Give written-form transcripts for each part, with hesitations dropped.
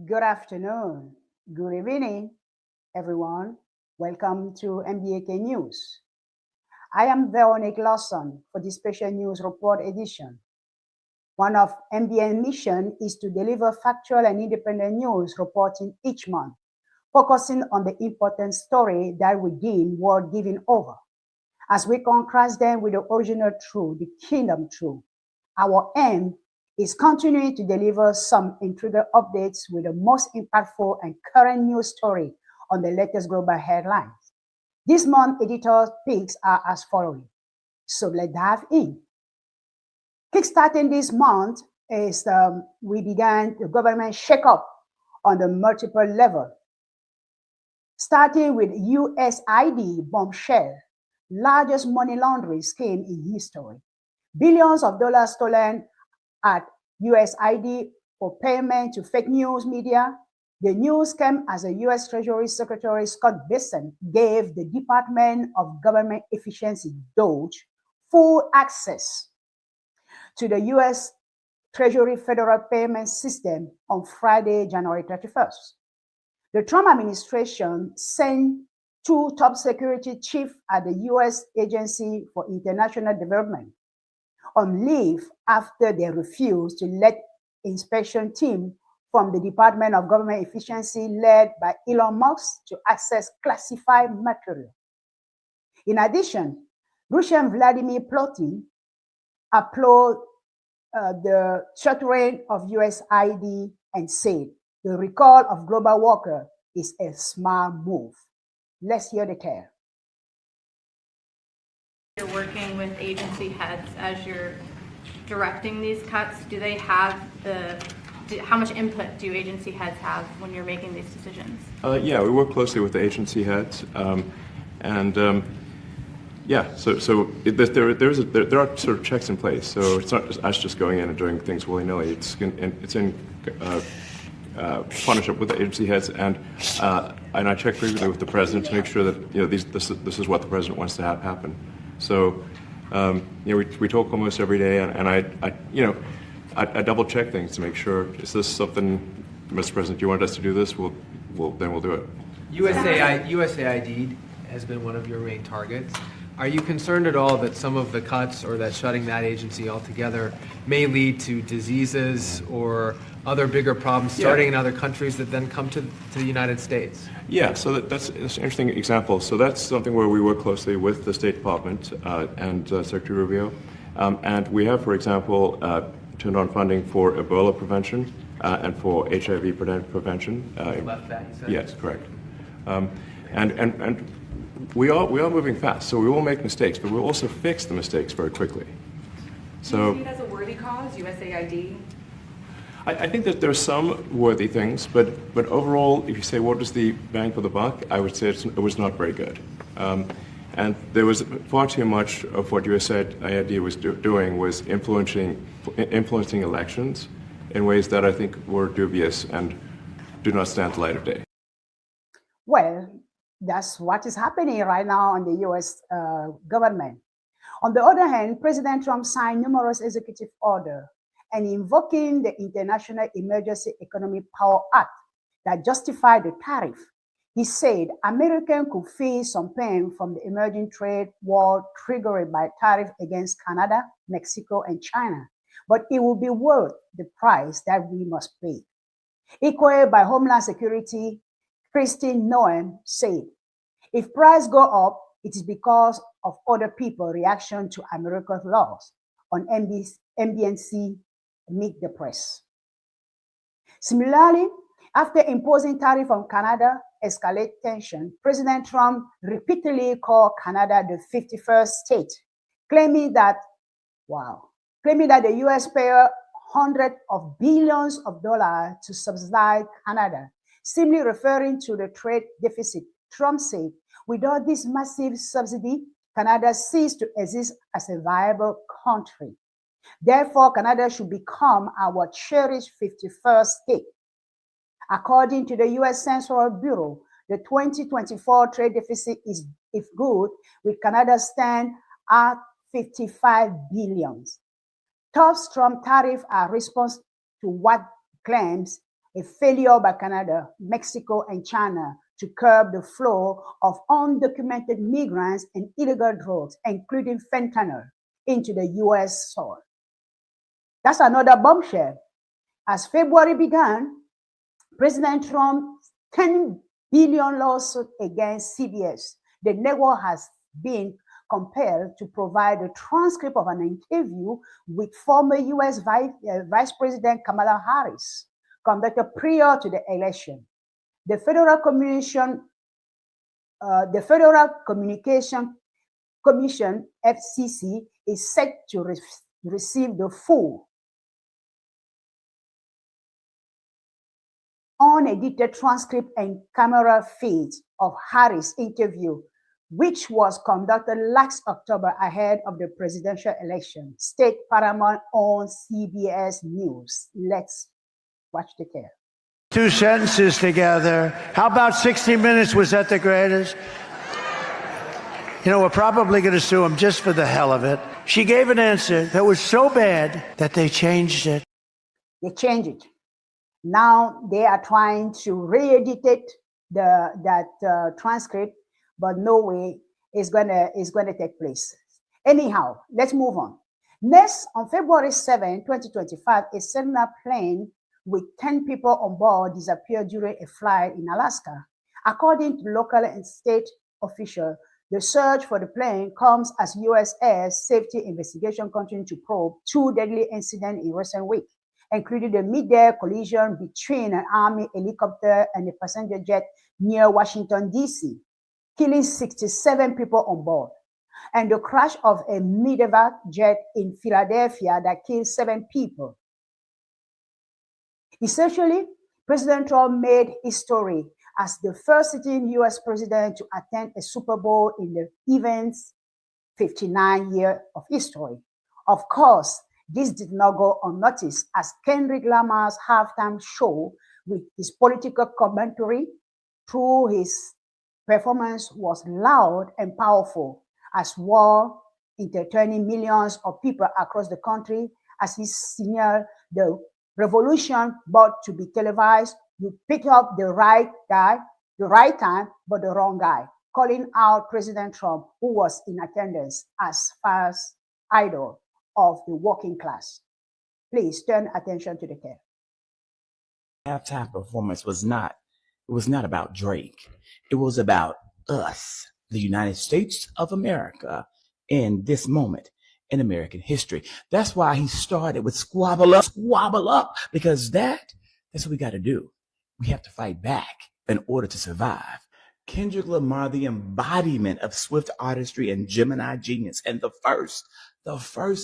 Good afternoon, good evening, everyone. Welcome to MBNK News. I am Veronique Lawson for the Special News Report edition. One of MBN's mission is to deliver factual and independent news reporting each month, focusing on the important story that we deem worth giving over, as we contrast them with the original truth, the kingdom truth. Our aim is continuing to deliver some intriguing updates with the most impactful and current news story on the latest global headlines. This month's editor's picks are as following. So let's dive in. Kickstarting this month is we began the government shakeup on the multiple level, starting with USAID bombshell, largest money laundering scheme in history. Billions of dollars stolen at USAID for payment to fake news media. The news came as the U.S. Treasury Secretary Scott Bessent gave the Department of Government Efficiency, DOGE, full access to the U.S. Treasury Federal Payment System on Friday, January 31st. The Trump administration sent two top security chiefs at the U.S. Agency for International Development on leave after they refused to let inspection team from the Department of Government Efficiency led by Elon Musk to access classified material. In addition, Russian Vladimir Putin applauded the shuttering of USAID and said the recall of global worker is a smart move. Let's hear the tale. You're working with agency heads as you're directing these cuts. Do they have how much input do agency heads have when you're making these decisions? Yeah, we work closely with the agency heads, yeah. So there are sort of checks in place. So it's not just us just going in and doing things willy-nilly. It's in partnership with the agency heads, and I check frequently with the president to make sure that this is what the president wants to have happen. So we talk almost every day, and I double check things to make sure, is this something, Mr. President, you want us to do this? Then we'll do it. USAID has been one of your main targets. Are you concerned at all that some of the cuts or that shutting that agency altogether may lead to diseases or other bigger problems starting in other countries that then come to the United States? Yeah, so that's an interesting example. So that's something where we work closely with the State Department and Secretary Rubio. And we have, for example, turned on funding for Ebola prevention and for HIV prevention. You left that, you said? Yes, correct. And we are moving fast, so we will make mistakes, but we'll also fix the mistakes very quickly. So, do you see it as a worthy cause, USAID? I think that there are some worthy things, but overall, if you say what was the bang for the buck, I would say it was not very good. And there was far too much of what USAID was doing was influencing elections in ways that I think were dubious and do not stand the light of day. Well, that's what is happening right now in the U.S. government. On the other hand, President Trump signed numerous executive orders and invoking the International Emergency Economic Power Act that justified the tariff. He said Americans could feel some pain from the emerging trade war triggered by tariff against Canada, Mexico, and China, but it will be worth the price that we must pay. Equated by Homeland Security, Christine Noem said, if prices go up, it is because of other people's reaction to America's laws on MBNC Meet the Press. Similarly, after imposing tariff on Canada, escalate tension, President Trump repeatedly called Canada the 51st state, claiming that the U.S. paid hundreds of billions of dollars to subsidize Canada, simply referring to the trade deficit. Trump said, without this massive subsidy, Canada ceased to exist as a viable country. Therefore, Canada should become our cherished 51st state. According to the U.S. Census Bureau, the 2024 trade deficit is, if good, with Canada stand at 55 billion. Tough Trump tariffs are response to what claims a failure by Canada, Mexico, and China to curb the flow of undocumented migrants and illegal drugs, including fentanyl, into the US soil. That's another bombshell. As February began, President Trump's $10 billion lawsuit against CBS, the network has been compelled to provide a transcript of an interview with former US Vice President Kamala Harris, conducted prior to the election. The Federal Communication Commission, FCC, is set to receive the full unedited transcript and camera feeds of Harris' interview, which was conducted last October ahead of the presidential election. State Paramount on CBS News. Let's watch the tape. Two sentences together. How about 60 Minutes? Was that the greatest? You know, we're probably going to sue him just for the hell of it. She gave an answer that was so bad that they changed it. They changed it. Now they are trying to re-edit it, that transcript, but no way it's gonna take place. Anyhow, let's move on. Next, on February 7, 2025, a Cessna plane with 10 people on board disappeared during a flight in Alaska. According to local and state officials, the search for the plane comes as U.S. Air Safety Investigation continues to probe two deadly incidents in recent weeks, including the mid-air collision between an Army helicopter and a passenger jet near Washington, D.C., killing 67 people on board, and the crash of a medevac jet in Philadelphia that killed 7 people. Essentially, President Trump made history as the first sitting U.S. president to attend a Super Bowl in the event's 59 years of history. Of course, this did not go unnoticed as Kendrick Lamar's halftime show with his political commentary through his performance was loud and powerful, as well entertaining millions of people across the country as he signaled the revolution but to be televised. You pick up the right guy, the right time, but the wrong guy, calling out President Trump, who was in attendance as first idol of the working class. Please turn attention to the tape. Halftime performance was not about Drake. It was about us, the United States of America, in this moment in American history. That's why he started with squabble up, because that's what we got to do. We have to fight back in order to survive. Kendrick Lamar, the embodiment of swift artistry and Gemini genius, and the first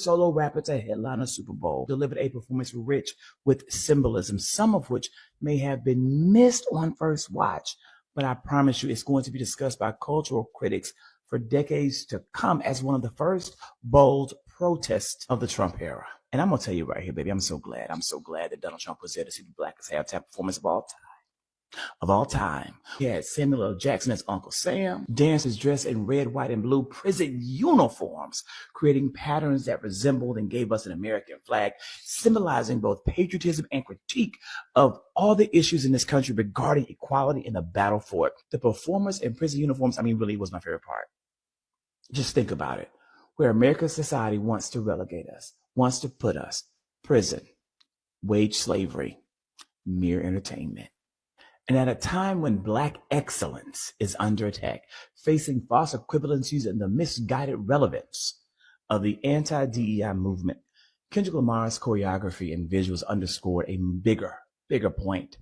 solo rapper to headline a Super Bowl, delivered a performance rich with symbolism, some of which may have been missed on first watch, but I promise you it's going to be discussed by cultural critics for decades to come as one of the first bold protests of the Trump era. And I'm going to tell you right here, baby, I'm so glad that Donald Trump was there to see the blackest halftime performance of all time. He had Samuel L. Jackson as Uncle Sam, dancers dressed in red, white, and blue prison uniforms, creating patterns that resembled and gave us an American flag, symbolizing both patriotism and critique of all the issues in this country regarding equality and the battle for it. The performers in prison uniforms, really was my favorite part. Just think about it. Where America's society wants to relegate us, wants to put us, prison, wage slavery, mere entertainment. And at a time when Black excellence is under attack, facing false equivalencies and the misguided relevance of the anti-DEI movement, Kendrick Lamar's choreography and visuals underscored a bigger point.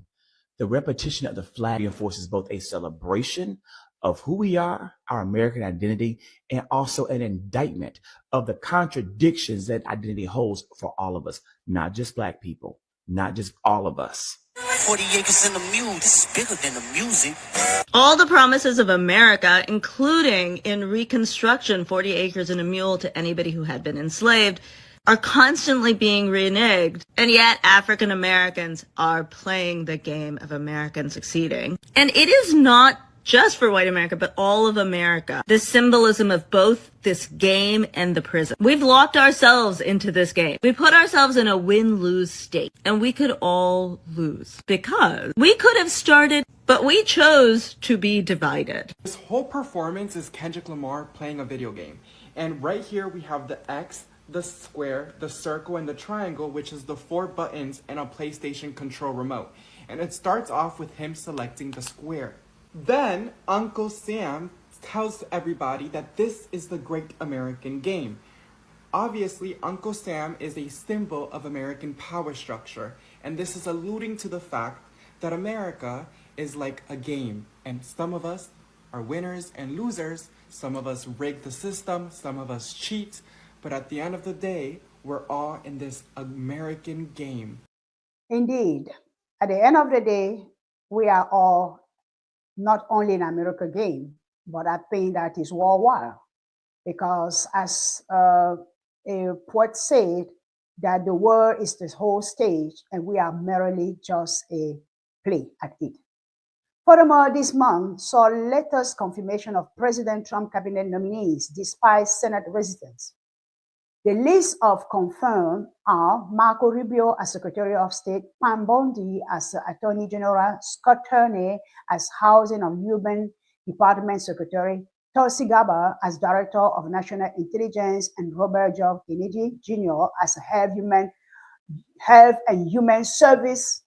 The repetition of the flag reinforces both a celebration of who we are, our American identity, and also an indictment of the contradictions that identity holds for all of us, not just Black people, not just all of us. 40 acres in the mule, this is bigger than the music. All the promises of America, including in Reconstruction, 40 acres and a mule to anybody who had been enslaved, are constantly being reneged. And yet African Americans are playing the game of American succeeding. And it is not just for white America, but all of America. The symbolism of both this game and the prison. We've locked ourselves into this game. We put ourselves in a win-lose state, and we could all lose because we could have started, but we chose to be divided. This whole performance is Kendrick Lamar playing a video game. And right here we have the X, the square, the circle, and the triangle, which is the 4 buttons and a PlayStation control remote. And it starts off with him selecting the square. Then Uncle Sam tells everybody that this is the great American game. Obviously, Uncle Sam is a symbol of American power structure, and this is alluding to the fact that America is like a game, and some of us are winners and losers, some of us rig the system, some of us cheat, but at the end of the day, we're all in this American game. Indeed, at the end of the day, we are all not only an American game, but I think that is worldwide. Because as a poet said, that the world is this whole stage and we are merely just a play at it. Furthermore, this month saw latest confirmation of President Trump cabinet nominees despite Senate resistance. The list of confirmed are Marco Rubio as Secretary of State, Pam Bondi as Attorney General, Scott Turney as Housing and Human Department Secretary, Tulsi Gabbard as Director of National Intelligence, and Robert John Kennedy Jr. as Health and Human Services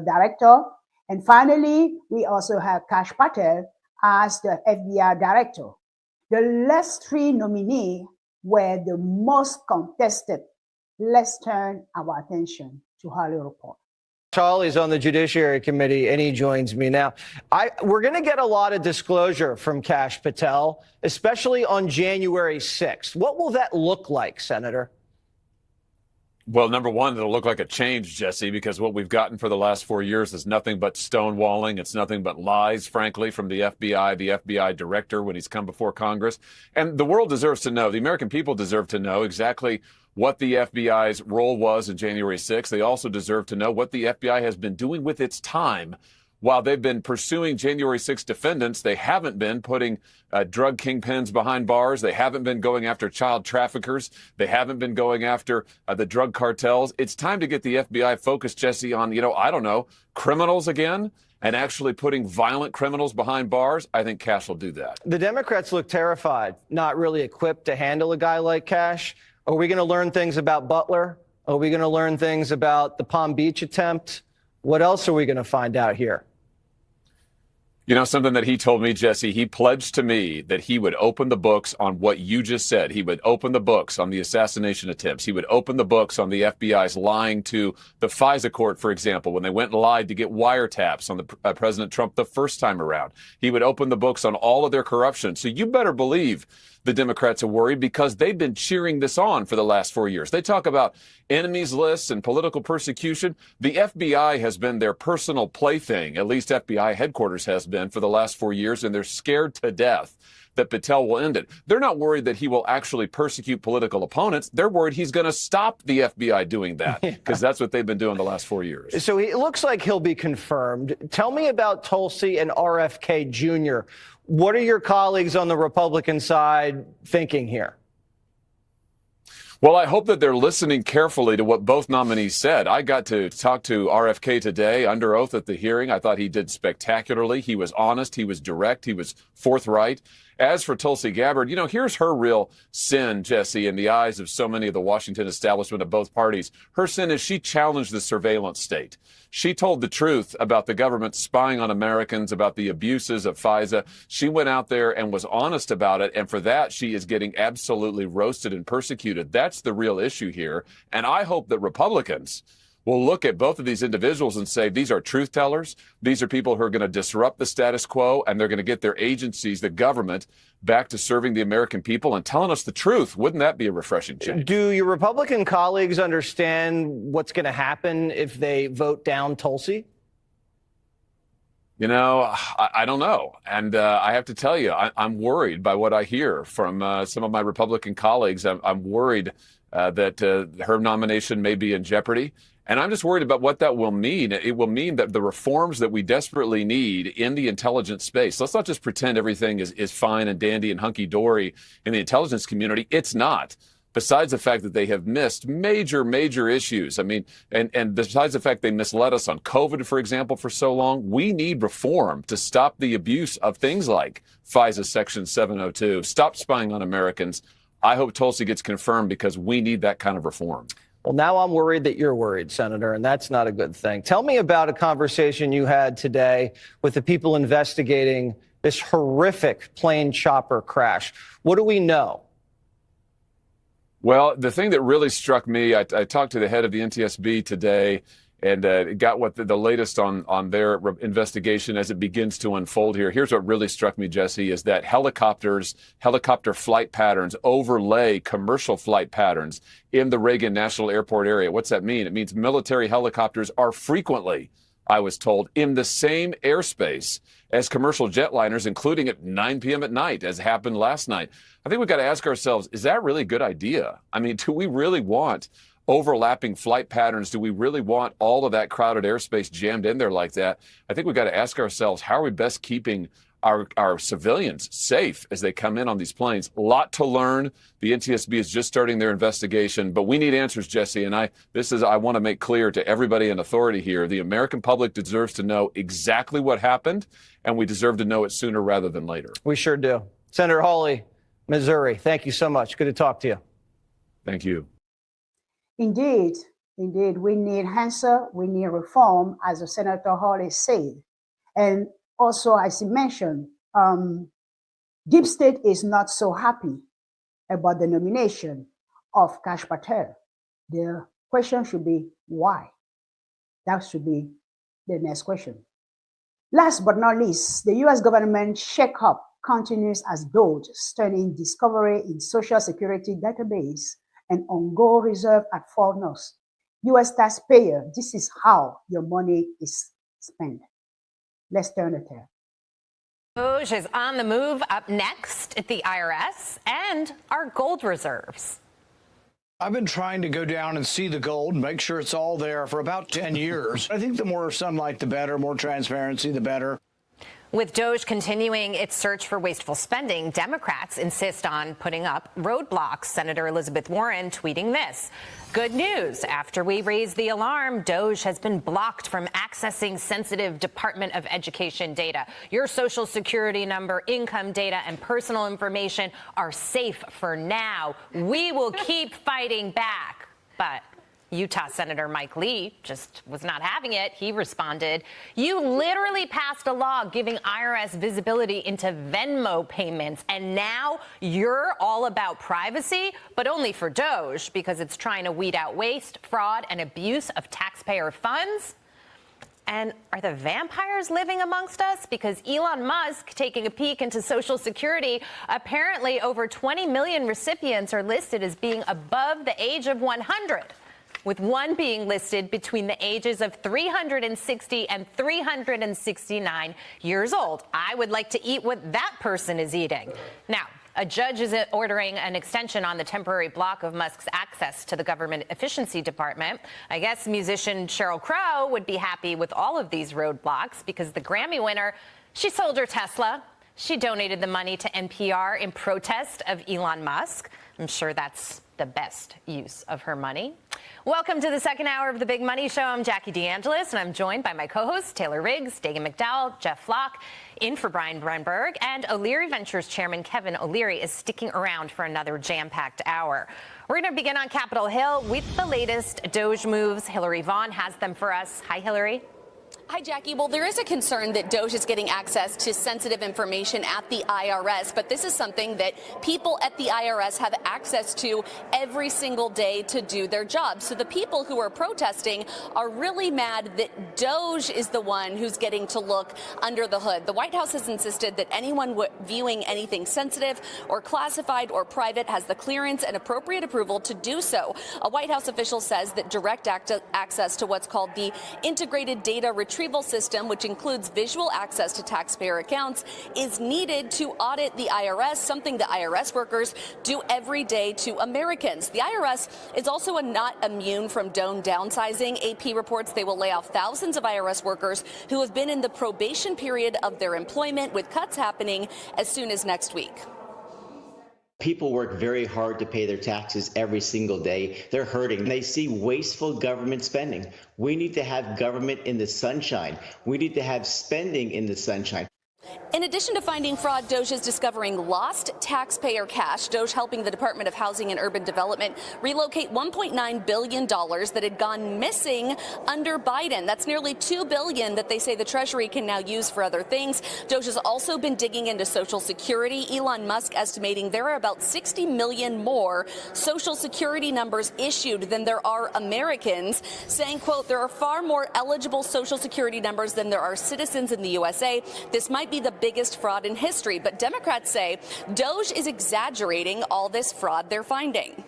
Director. And finally, we also have Kash Patel as the FBI Director. The last 3 nominees were the most contested. Let's turn our attention to Hollywood Report. Charlie's on the Judiciary Committee, and he joins me now. We're going to get a lot of disclosure from Kash Patel, especially on January 6th. What will that look like, Senator? Well, number one, it'll look like a change, Jesse, because what we've gotten for the last 4 years is nothing but stonewalling. It's nothing but lies, frankly, from the FBI director when he's come before Congress. And the world deserves to know, the American people deserve to know exactly what the FBI's role was in January 6th. They also deserve to know what the FBI has been doing with its time. While they've been pursuing January 6 defendants, they haven't been putting drug kingpins behind bars. They haven't been going after child traffickers. They haven't been going after the drug cartels. It's time to get the FBI focused, Jesse, on, criminals again and actually putting violent criminals behind bars. I think Kash will do that. The Democrats look terrified, not really equipped to handle a guy like Kash. Are we going to learn things about Butler? Are we going to learn things about the Palm Beach attempt? What else are we going to find out here? You know, something that he told me, Jesse, he pledged to me that he would open the books on what you just said. He would open the books on the assassination attempts. He would open the books on the FBI's lying to the FISA court, for example, when they went and lied to get wiretaps on the President Trump the first time around. He would open the books on all of their corruption. So you better believe the Democrats are worried because they've been cheering this on for the last 4 years. They talk about enemies lists and political persecution. The FBI has been their personal plaything, at least FBI headquarters has been for the last 4 years, and they're scared to death that Patel will end it. They're not worried that he will actually persecute political opponents. They're worried he's going to stop the FBI doing that because that's what they've been doing the last 4 years. So it looks like he'll be confirmed. Tell me about Tulsi and RFK Jr. What are your colleagues on the Republican side thinking here? Well, I hope that they're listening carefully to what both nominees said. I got to talk to RFK today under oath at the hearing. I thought he did spectacularly. He was honest. He was direct. He was forthright. As for Tulsi Gabbard, here's her real sin, Jesse, in the eyes of so many of the Washington establishment of both parties. Her sin is she challenged the surveillance state. She told the truth about the government spying on Americans, about the abuses of FISA. She went out there and was honest about it. And for that, she is getting absolutely roasted and persecuted. That's the real issue here. And I hope that Republicans will look at both of these individuals and say, these are truth tellers. These are people who are going to disrupt the status quo, and they're going to get their agencies, the government, back to serving the American people and telling us the truth. Wouldn't that be a refreshing change? Do your Republican colleagues understand what's going to happen if they vote down Tulsi? I don't know. And I have to tell you, I'm worried by what I hear from some of my Republican colleagues. I'm worried that her nomination may be in jeopardy. And I'm just worried about what that will mean. It will mean that the reforms that we desperately need in the intelligence space, let's not just pretend everything is fine and dandy and hunky-dory in the intelligence community. It's not. Besides the fact that they have missed major issues. I mean, and besides the fact they misled us on COVID, for example, for so long, we need reform to stop the abuse of things like FISA Section 702, stop spying on Americans. I hope Tulsi gets confirmed because we need that kind of reform. Well, now I'm worried that you're worried, Senator, and that's not a good thing. Tell me about a conversation you had today with the people investigating this horrific plane chopper crash. What do we know? Well, the thing that really struck me, I talked to the head of the NTSB today and got what the latest on their investigation as it begins to unfold here. Here's what really struck me, Jesse, is that helicopter flight patterns overlay commercial flight patterns in the Reagan National Airport area. What's that mean? It means military helicopters are frequently, I was told, in the same airspace as commercial jetliners, including at 9 p.m. at night, as happened last night. I think we've got to ask ourselves, is that really a good idea? I mean, do we really want overlapping flight patterns? Do we really want all of that crowded airspace jammed in there like that? I think we've got to ask ourselves, how are we best keeping our civilians safe as they come in on these planes? A lot to learn. The NTSB is just starting their investigation, but we need answers, Jesse. And I want to make clear to everybody in authority here, the American public deserves to know exactly what happened, and we deserve to know it sooner rather than later. We sure do. Senator Hawley, Missouri, thank you so much. Good to talk to you. Thank you. Indeed, we need answer, we need reform, as Senator Hawley said. And also, as he mentioned, Deep State is not so happy about the nomination of Kash Patel. The question should be why? That should be the next question. Last but not least, the US government shakeup continues as DOGE stunning discovery in Social Security database and on-go reserve at Fort Knox. US taxpayer, this is how your money is spent. Let's turn it here. DOGE is on the move. Up next at the IRS and our gold reserves. I've been trying to go down and see the gold and make sure it's all there for about 10 years. I think the more sunlight, the better, more transparency, the better. With DOGE continuing its search for wasteful spending, Democrats insist on putting up roadblocks. Senator Elizabeth Warren tweeting this. Good news. After we raised the alarm, DOGE has been blocked from accessing sensitive Department of Education data. Your Social Security number, income data, and personal information are safe for now. We will keep fighting back. But Utah Senator Mike Lee just was not having it. He responded, you literally passed a law giving IRS visibility into Venmo payments, and now you're all about privacy, but only for DOGE because it's trying to weed out waste, fraud, and abuse of taxpayer funds. And are the vampires living amongst us? Because Elon Musk taking a peek into Social Security, apparently over 20 million recipients are listed as being above the age of 100. With one being listed between the ages of 360 and 369 years old. I would like to eat what that person is eating. Now, a judge is ordering an extension on the temporary block of Musk's access to the Government Efficiency Department. I guess musician Sheryl Crow would be happy with all of these roadblocks because the Grammy winner, she sold her Tesla. She donated the money to NPR in protest of Elon Musk. I'm sure that's the best use of her money. Welcome to the second hour of the Big Money Show. I'm Jackie DeAngelis, and I'm joined by my co-hosts Taylor Riggs, Dagan McDowell, Jeff Flock, in for Brian Brenberg, and O'Leary Ventures Chairman Kevin O'Leary is sticking around for another jam-packed hour. We're going to begin on Capitol Hill with the latest DOGE moves. Hillary Vaughn has them for us. Hi, Hillary. Hi, Jackie. Well, there is a concern that DOGE is getting access to sensitive information at the IRS, but this is something that people at the IRS have access to every single day to do their job. So the people who are protesting are really mad that DOGE is the one who's getting to look under the hood. The White House has insisted that anyone viewing anything sensitive or classified or private has the clearance and appropriate approval to do so. A White House official says that direct access to what's called the Integrated Data retrieval system, which includes visual access to taxpayer accounts, is needed to audit the IRS, something the IRS workers do every day to Americans. The IRS is also not immune from downsizing. AP reports they will lay off thousands of IRS workers who have been in the probation period of their employment, with cuts happening as soon as next week. People work very hard to pay their taxes every single day. They're hurting. They see wasteful government spending. We need to have government in the sunshine. We need to have spending in the sunshine. In addition to finding fraud, Doge is discovering lost taxpayer cash. Doge helping the Department of Housing and Urban Development relocate $1.9 billion that had gone missing under Biden. That's nearly $2 billion that they say the Treasury can now use for other things. Doge has also been digging into Social Security. Elon Musk estimating there are about 60 million more Social Security numbers issued than there are Americans, saying, quote, there are far more eligible Social Security numbers than there are citizens in the USA. This might be the biggest fraud in history, but Democrats say Doge is exaggerating all this fraud they're finding.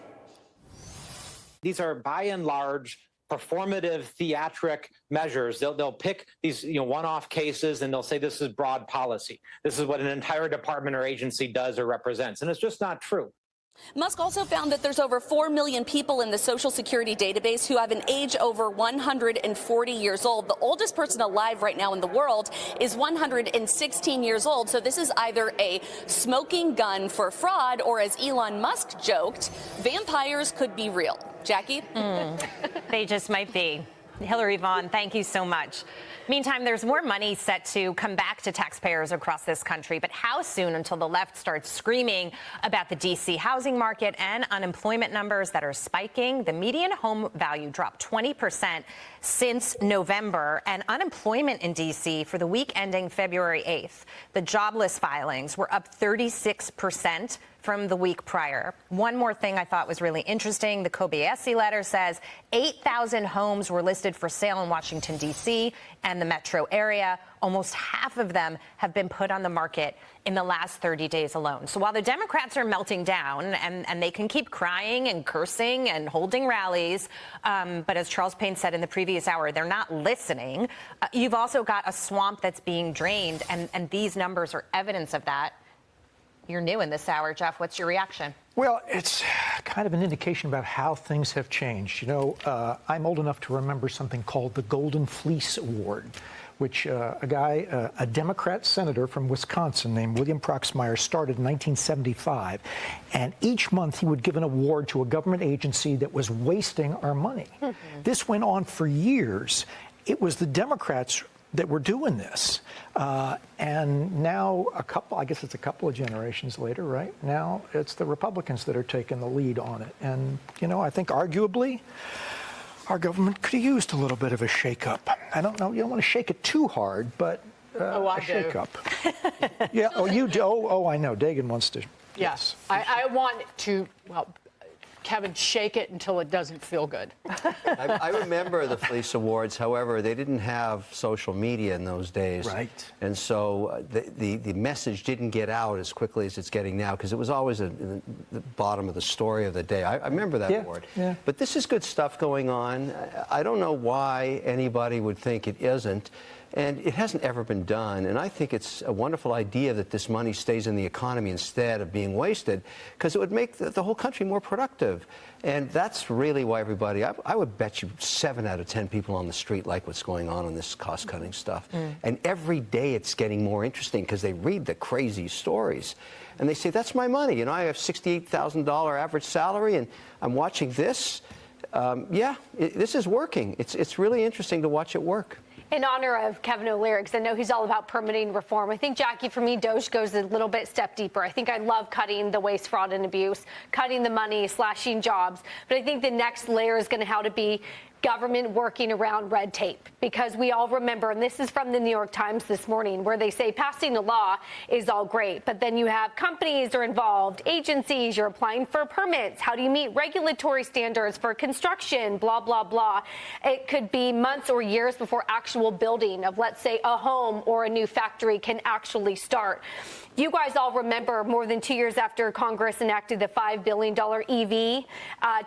These are by and large performative theatric measures. They'll pick these one-off cases and they'll say this is broad policy. This is what an entire department or agency does or represents, and it's just not true. Musk also found that there's over 4 million people in the Social Security database who have an age over 140 years old. The oldest person alive right now in the world is 116 years old. So this is either a smoking gun for fraud, or, as Elon Musk joked, vampires could be real. Jackie? They just might be. Hillary Vaughn, thank you so much. Meantime, there's more money set to come back to taxpayers across this country. But how soon until the left starts screaming about the D.C. housing market and unemployment numbers that are spiking? The median home value dropped 20% since November, and unemployment in D.C. for the week ending February 8th. The jobless filings were up 36% from the week prior. One more thing I thought was really interesting. The Kobayashi letter says 8,000 homes were listed for sale in Washington, D.C. and the metro area. Almost half of them have been put on the market in the last 30 days alone. So while the Democrats are melting down and they can keep crying and cursing and holding rallies, but as Charles Payne said in the previous hour, they're not listening. You've also got a swamp that's being drained, and these numbers are evidence of that. You're new in this hour, Jeff. What's your reaction? Well, it's kind of an indication about how things have changed. I'm old enough to remember something called the Golden Fleece Award, which a Democrat senator from Wisconsin named William Proxmire started in 1975. And each month he would give an award to a government agency that was wasting our money. Mm-hmm. This went on for years. It was the Democrats that were doing this. And now I guess it's a couple of generations later, right? Now it's the Republicans that are taking the lead on it. And, I think arguably our government could have used a little bit of a shakeup. I don't know. You don't want to shake it too hard, but a shakeup. Yeah. Oh, you do. Oh, I know. Dagan wants to. Yes. I want to, Kevin, shake it until it doesn't feel good. I remember the Fleece Awards. However, they didn't have social media in those days. Right. And so the message didn't get out as quickly as it's getting now, because it was always at the bottom of the story of the day. I remember that award. Yeah. But this is good stuff going on. I don't know why anybody would think it isn't. And it hasn't ever been done. And I think it's a wonderful idea that this money stays in the economy instead of being wasted, because it would make the whole country more productive. And that's really why everybody, I would bet you 7 out of 10 people on the street like what's going on this cost-cutting stuff. And every day it's getting more interesting, because they read the crazy stories. And they say, that's my money. I have $68,000 average salary, and I'm watching this. This is working. It's really interesting to watch it work. In honor of Kevin O'Leary, because I know he's all about permitting reform, I think, Jackie, for me, Doge goes a little bit step deeper. I think I love cutting the waste, fraud, and abuse, cutting the money, slashing jobs. But I think the next layer is going to have to be government working around red tape, because we all remember, and this is from the New York Times this morning, where they say passing a law is all great, but then you have companies are involved, agencies, you're applying for permits. How do you meet regulatory standards for construction, blah, blah, blah. It could be months or years before actual building of, let's say, a home or a new factory can actually start. You guys all remember, more than 2 years after Congress enacted the $5 billion EV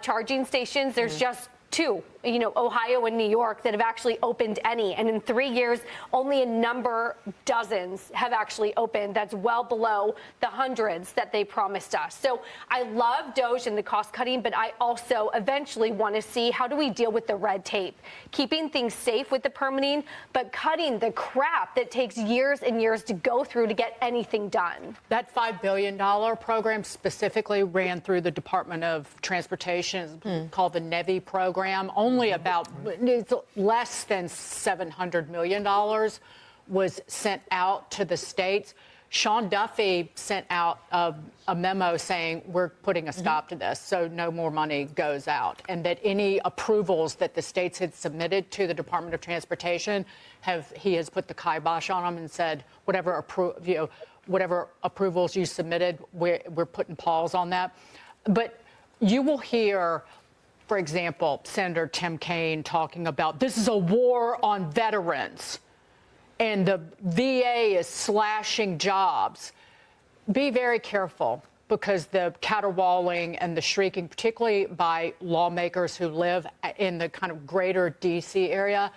charging stations, there's just two, Ohio and New York, that have actually opened any. And in 3 years, only dozens have actually opened. That's well below the hundreds that they promised us. So I love DOGE and the cost cutting, but I also eventually want to see how do we deal with the red tape, keeping things safe with the permitting, but cutting the crap that takes years and years to go through to get anything done. That $5 billion program specifically ran through the Department of Transportation, called the NEVI program. Only about less than $700 million was sent out to the states. Sean Duffy sent out a memo saying we're putting a stop to this, so no more money goes out, and that any approvals that the states had submitted to the Department of Transportation, he has put the kibosh on them and said whatever approvals you submitted, we're putting pause on that. But you will hear, for example, Senator Tim Kaine talking about this is a war on veterans and the VA is slashing jobs. Be very careful, because the caterwauling and the shrieking, particularly by lawmakers who live in the kind of greater D.C. area,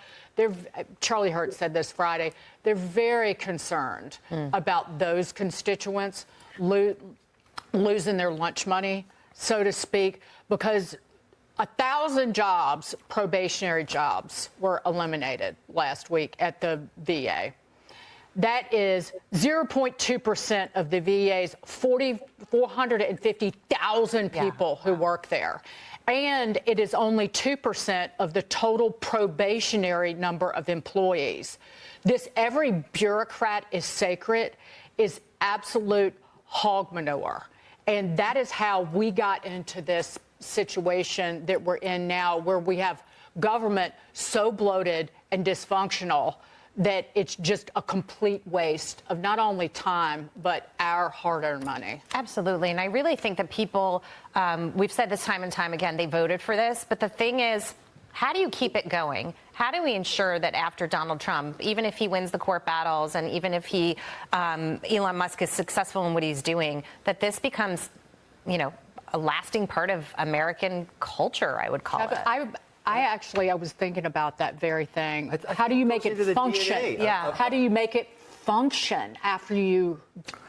Charlie Hertz said this Friday, they're very concerned about those constituents losing their lunch money, so to speak, because 1,000 jobs, probationary jobs, were eliminated last week at the VA. That is 0.2% of the VA's 450,000 people who work there. And it is only 2% of the total probationary number of employees. This every bureaucrat is sacred is absolute hog manure. And that is how we got into this situation that we're in now, where we have government so bloated and dysfunctional that it's just a complete waste of not only time, but our hard-earned money. Absolutely. And I really think that people, we've said this time and time again, they voted for this. But the thing is, how do you keep it going? How do we ensure that after Donald Trump, even if he wins the court battles and even if Elon Musk is successful in what he's doing, that this becomes, a lasting part of American culture, I would call it. I was thinking about that very thing. How do you make it function? How do you make it function after you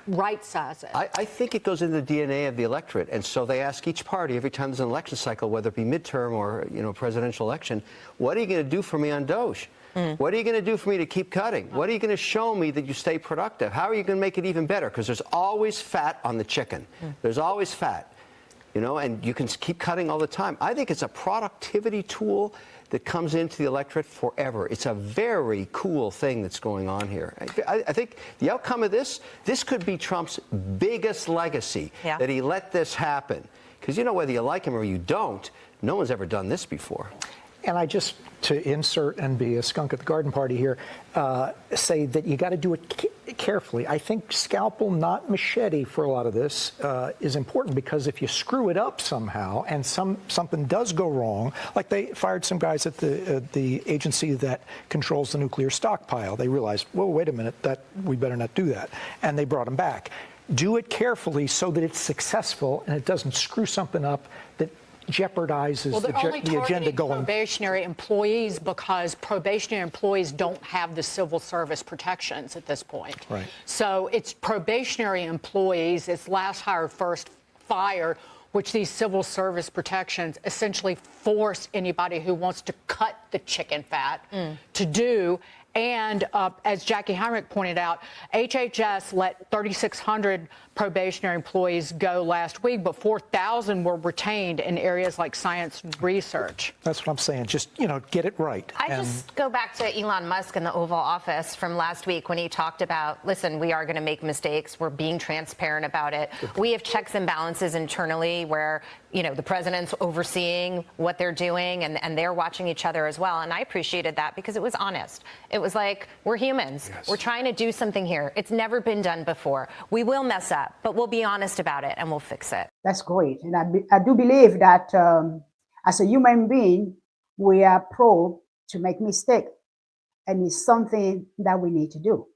right-size it? I think it goes into the DNA of the electorate. And so they ask each party every time there's an election cycle, whether it be midterm or, presidential election, what are you going to do for me on DOGE? What are you going to do for me to keep cutting? What are you going to show me that you stay productive? How are you going to make it even better? Because there's always fat on the chicken. There's always fat. And you can keep cutting all the time. I think it's a productivity tool that comes into the electorate forever. It's a very cool thing that's going on here. I think the outcome of this could be Trump's biggest legacy, that he let this happen. Because whether you like him or you don't, no one's ever done this before. And I just, to insert and be a skunk at the garden party here, say that you got to do it carefully. I think scalpel, not machete, for a lot of this is important, because if you screw it up somehow and something does go wrong, like they fired some guys at the agency that controls the nuclear stockpile. They realized, well, wait a minute, that we better not do that, and they brought them back. Do it carefully so that it's successful and it doesn't screw something up that jeopardizes the agenda going. Probationary employees, because probationary employees don't have the civil service protections at this point. Right. So it's probationary employees, it's last hired, first fired, which these civil service protections essentially force anybody who wants to cut the chicken fat to do. And as Jackie Heinrich pointed out, HHS let 3,600 probationary employees go last week, but 4,000 were retained in areas like science and research. That's what I'm saying. Just, get it right. I just go back to Elon Musk in the Oval Office from last week when he talked about, listen, we are going to make mistakes. We're being transparent about it. We have checks and balances internally where, the president's overseeing what they're doing and they're watching each other as well. And I appreciated that because it was honest. It was like, we're humans. Yes. We're trying to do something here. It's never been done before. We will mess up, but we'll be honest about it and we'll fix it. That's great. And I do believe that as a human being, we are prone to make mistakes. And it's something that we need to do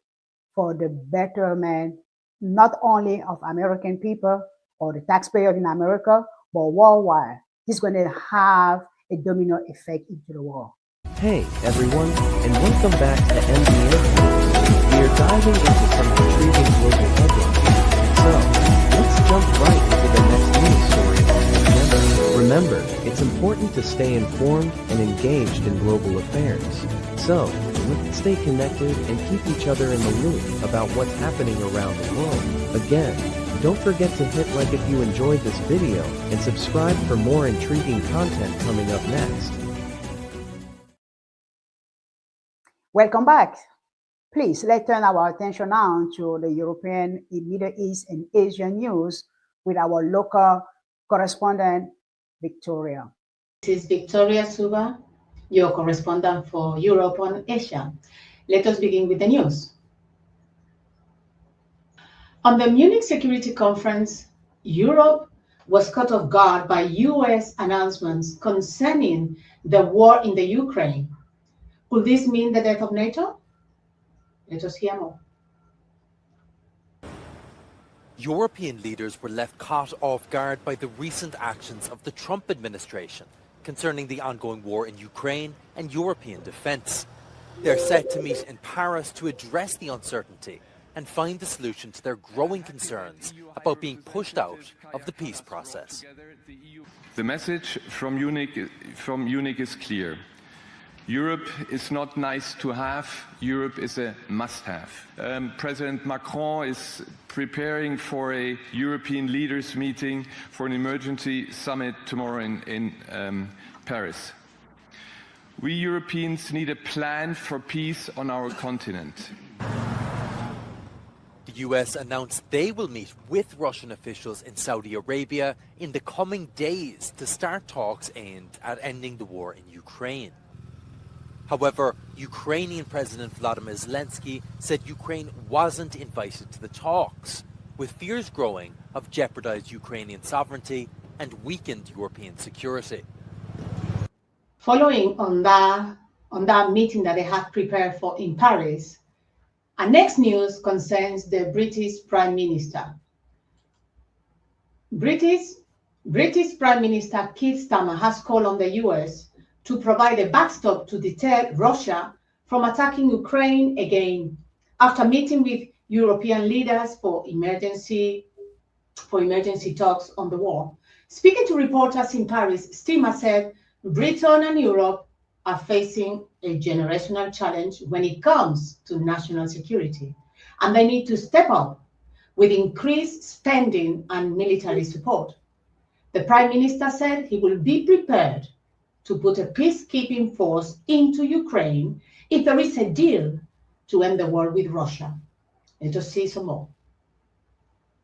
for the betterment, not only of American people or the taxpayer in America, but worldwide. This is going to have a domino effect into the war. Hey everyone, and welcome back to MBN News. We are diving into some intriguing global headlines. So, let's jump right into the next news story. Remember, it's important to stay informed and engaged in global affairs. So, let's stay connected and keep each other in the loop about what's happening around the world. Again, don't forget to hit like if you enjoyed this video and subscribe for more intriguing content coming up next. Welcome back. Please, let's turn our attention now to the European, Middle East, and Asian news with our local correspondent, Victoria. This is Victoria Suba, your correspondent for Europe and Asia. Let us begin with the news. On the Munich Security Conference, Europe was caught off guard by US announcements concerning the war in the Ukraine. Could this mean the death of NATO? Let us hear more. European leaders were left caught off guard by the recent actions of the Trump administration concerning the ongoing war in Ukraine and European defence. They're set to meet in Paris to address the uncertainty and find a solution to their growing concerns about being pushed out of the peace process. The message from Munich is clear. Europe is not nice to have, Europe is a must-have. President Macron is preparing for a European leaders meeting for an emergency summit tomorrow in Paris. We Europeans need a plan for peace on our continent. The US announced they will meet with Russian officials in Saudi Arabia in the coming days to start talks aimed at ending the war in Ukraine. However, Ukrainian President Volodymyr Zelensky said Ukraine wasn't invited to the talks, with fears growing of jeopardized Ukrainian sovereignty and weakened European security. Following on that meeting that they have prepared for in Paris, our next news concerns the British Prime Minister. British Prime Minister Keir Starmer has called on the US to provide a backstop to deter Russia from attacking Ukraine again after meeting with European leaders for emergency talks on the war. Speaking to reporters in Paris, Starmer said Britain and Europe are facing a generational challenge when it comes to national security, and they need to step up with increased spending and military support. The Prime Minister said he will be prepared to put a peacekeeping force into Ukraine if there is a deal to end the war with Russia. Let us see some more.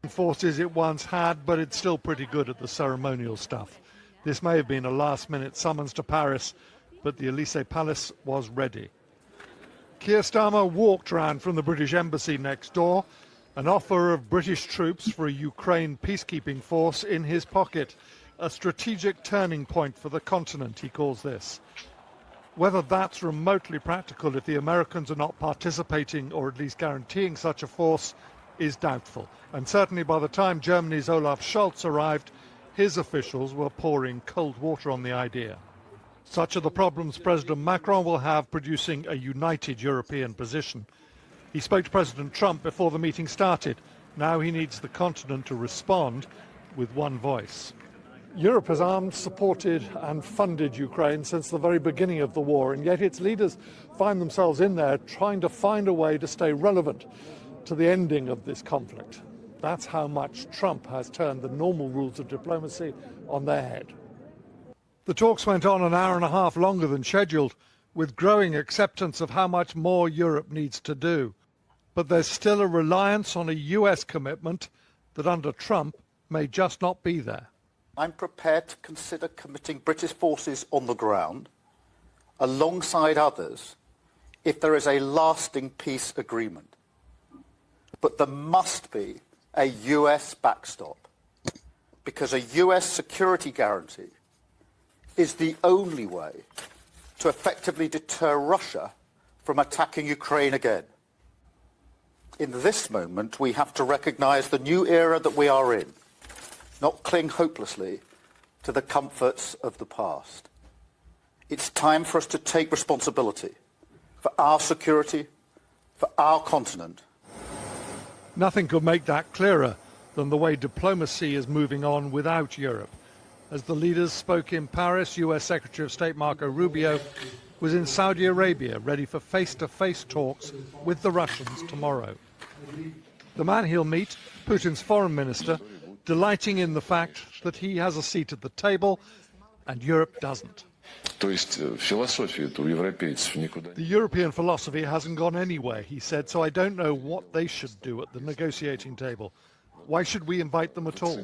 Forces it once had, but it's still pretty good at the ceremonial stuff. This may have been a last-minute summons to Paris, but the Elysee Palace was ready. Keir Starmer walked around from the British embassy next door, an offer of British troops for a Ukraine peacekeeping force in his pocket. A strategic turning point for the continent, he calls this. Whether that's remotely practical if the Americans are not participating or at least guaranteeing such a force is doubtful. And certainly by the time Germany's Olaf Scholz arrived, his officials were pouring cold water on the idea. Such are the problems President Macron will have producing a united European position. He spoke to President Trump before the meeting started. Now he needs the continent to respond with one voice. Europe has armed, supported and funded Ukraine since the very beginning of the war, and yet its leaders find themselves in there trying to find a way to stay relevant to the ending of this conflict. That's how much Trump has turned the normal rules of diplomacy on their head. The talks went on an hour and a half longer than scheduled, with growing acceptance of how much more Europe needs to do. But there's still a reliance on a US commitment that under Trump may just not be there. I'm prepared to consider committing British forces on the ground alongside others if there is a lasting peace agreement. But there must be a US backstop, because a US security guarantee is the only way to effectively deter Russia from attacking Ukraine again. In this moment, we have to recognise the new era that we are in, not cling hopelessly to the comforts of the past. It's time for us to take responsibility for our security, for our continent. Nothing could make that clearer than the way diplomacy is moving on without Europe. As the leaders spoke in Paris, US Secretary of State Marco Rubio was in Saudi Arabia ready for face-to-face talks with the Russians tomorrow. The man he'll meet, Putin's foreign minister, delighting in the fact that he has a seat at the table and Europe doesn't. The European philosophy hasn't gone anywhere, he said, so I don't know what they should do at the negotiating table. Why should we invite them at all?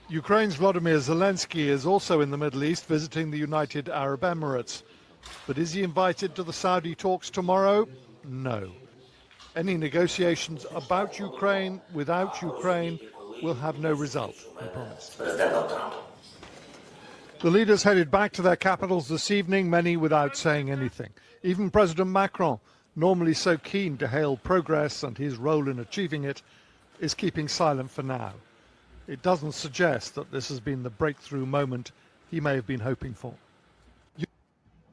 Ukraine's Volodymyr Zelensky is also in the Middle East visiting the United Arab Emirates. But is he invited to the Saudi talks tomorrow? No. Any negotiations about Ukraine, without Ukraine, will have no result, he promised. The leaders headed back to their capitals this evening, many without saying anything. Even President Macron, normally so keen to hail progress and his role in achieving it, is keeping silent for now. It doesn't suggest that this has been the breakthrough moment he may have been hoping for.